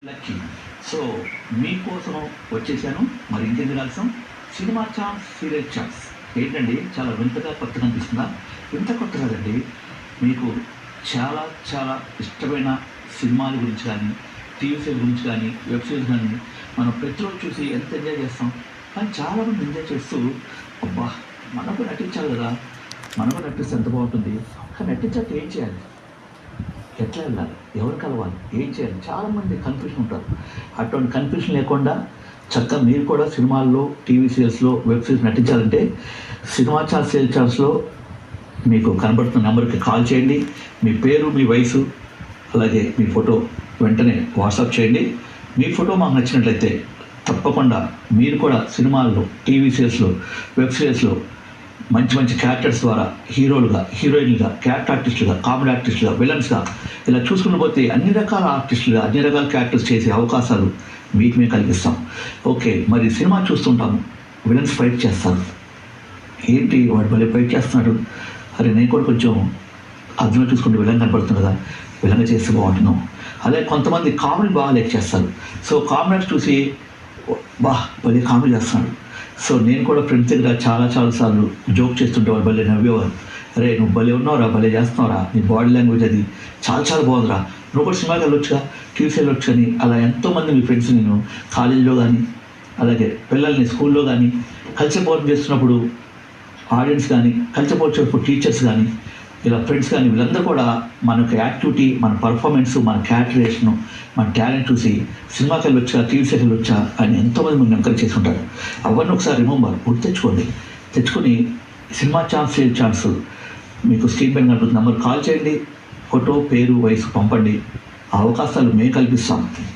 Lucky. So మీకోసం వచ్చేసాను. మరి ఇంకెందుకు ఆలస్యం, సినిమా ఛాన్స్, సీరియల్ ఛాన్స్ ఏంటండి, చాలా వింతగా కొత్తగా అనిపిస్తుందా? వింత కొత్త కాదండి. మీకు చాలా చాలా ఇష్టమైన సినిమాల గురించి కానీ, టీవీ సీరియల్ గురించి కానీ, వెబ్ సిరీస్ కానీ మనం ప్రతిరోజు చూసి ఎంత ఎంజాయ్ చేస్తాం. కానీ చాలామంది ఎంజాయ్ చేస్తూ అబ్బా మనకు నటించాలి కదా, మనకు నటిస్తే ఎంత బాగుంటుంది, కానీ నటించాక ఏం చేయాలి, ఎట్లా వెళ్ళాలి, ఎవరు కలవాలి, ఏం చేయాలి, చాలామంది కన్ఫ్యూషన్ ఉంటారు. అటువంటి కన్ఫ్యూషన్ లేకుండా చక్కగా మీరు కూడా సినిమాల్లో, టీవీ సీరియల్స్లో, వెబ్ సిరీస్ నటించాలంటే సినిమా ఛాన్స్, సీరియల్ ఛాన్స్లో మీకు కనబడుతున్న నెంబర్కి కాల్ చేయండి. మీ పేరు, మీ వయసు, అలాగే మీ ఫోటో వెంటనే వాట్సాప్ చేయండి. మీ ఫోటో మాకు నచ్చినట్లయితే తప్పకుండా మీరు కూడా సినిమాల్లో, టీవీ సీరియల్స్లో, వెబ్ సిరీస్లో మంచి మంచి క్యారెక్టర్స్ ద్వారా హీరోలుగా, హీరోయిన్లుగా, క్యారెక్టర్ ఆర్టిస్టులుగా, కామెడీ ఆర్టిస్టులుగా, విలన్స్గా ఇలా చూసుకుని పోతే అన్ని రకాల ఆర్టిస్టులుగా, అన్ని రకాల క్యారెక్టర్స్ చేసే అవకాశాలు మీకు మేము కలిగిస్తాం. ఓకే, మరి సినిమా చూస్తుంటాము, విలన్స్ ఫైట్ చేస్తారు, ఏంటి వాడు భలే ఫైట్ చేస్తున్నాడు, అరే నేను కూడా కొంచెం అర్థంగా చూసుకుంటే విలన్ కనపడుతుంది కదా, విలంగా చేస్తే బాగుంటున్నాం. అలాగే కొంతమంది కామెడీ బాగా లైక్ చేస్తారు. సో కామెడీ చూసి బా భలే కామెడీ చేస్తున్నాడు. సో నేను కూడా ఫ్రెండ్స్ దగ్గర చాలాసార్లు జోక్ చేస్తుంటే వాళ్ళు భలే నవ్వేవారు, అరే నువ్వు భలే ఉన్నావురా, భలే చేస్తున్నావురా, నీ బాడీ లాంగ్వేజ్ అది చాలా బాగుందిరా, నువ్వు కూడా సినిమాకి వెళ్ళొచ్చుగా, టీవీ వెళ్ళొచ్చు అని. అలా ఎంతోమంది మీ ఫ్రెండ్స్ నేను కాలేజీలో కానీ, అలాగే పిల్లల్ని స్కూల్లో కానీ కల్చర్ ప్రోగ్రామ్ చేస్తున్నప్పుడు ఆడియన్స్ కానీ, కల్చర్ ప్రోగ్రామ్ చేసినప్పుడు టీచర్స్ కానీ, ఇలా ఫ్రెండ్స్ కానీ వీళ్ళందరూ కూడా మనకు యాక్టివిటీ, మన పర్ఫార్మెన్స్, మన క్యారెక్టరేషను, మన టాలెంట్ చూసి సినిమాకి వెళ్ళొచ్చా, టీవీ సీరియల్ వెళ్ళొచ్చా అని ఎంతోమంది మనం ఎంకరేజ్ చేసి ఉంటారు. అవన్నీ ఒకసారి రిమెంబర్ గుర్తు తెచ్చుకొని సినిమా ఛాన్స్, సీరియల్ ఛాన్స్ మీకు స్క్రీన్ పైన కనిపిస్తున్న నెంబర్ కాల్ చేయండి. ఫోటో, పేరు, వయసు పంపండి. ఆ అవకాశాలు మేము కల్పిస్తాం.